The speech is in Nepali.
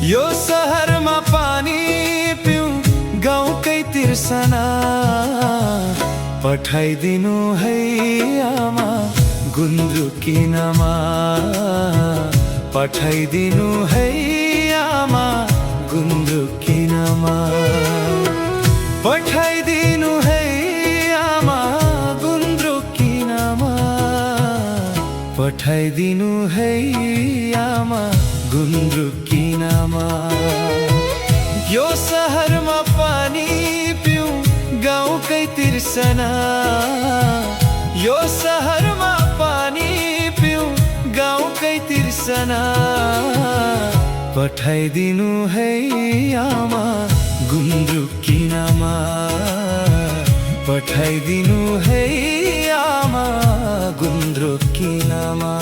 यो सहरमा पानी पिउँ गाउँकै तिर्सना पठाइदिनु है आमा गुन्द्रुकिनमा पठाइदिनु है आमा गुन्द्रुकिनमा पठाइदिनु है आमा गुन्द्रुकिनमा पठाइदिनु है आमा गुन्द्रुकिनमा यो सहरमा पानी पिउँ गाउँकै तिर्सना यो सहरमा पानी पिउँ गाउँकै तिर्सना पठाइदिनु है आमा गुन्द्रुकिनमा पठाइदिनु है आमा गुन्द्रुकिनमा।